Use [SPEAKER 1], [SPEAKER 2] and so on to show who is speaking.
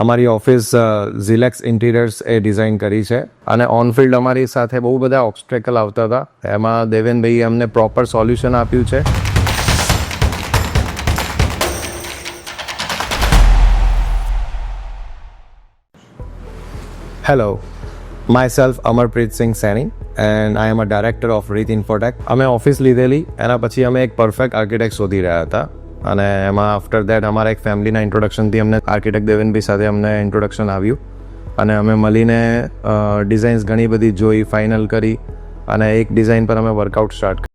[SPEAKER 1] અમારી office ઝિલેક્સ interiors એ design કરી છે અને ઓન ફિલ્ડ અમારી સાથે બહુ બધા ઓબ્સ્ટેકલ આવતા હતા, એમાં દેવેનભાઈએ અમને પ્રોપર સોલ્યુશન આપ્યું છે. Hello, myself Amarpreet Singh Saini and I am a director of Reeth Infotech. અમે ઓફિસ લીધેલી, એના પછી અમે એક પરફેક્ટ આર્કિટેક્ટ શોધી રહ્યા હતા અને એમાં આફ્ટર દેટ અમારા એક ફેમિલીના ઇન્ટ્રોડક્શનથી અમને આર્કિટેક્ટ દેવેનભાઈ સાથે અમને ઇન્ટ્રોડક્શન આવ્યું અને અમે મળીને ડિઝાઇન્સ ઘણી બધી જોઈ, ફાઇનલ કરી અને એક ડિઝાઇન પર અમે વર્કઆઉટ સ્ટાર્ટ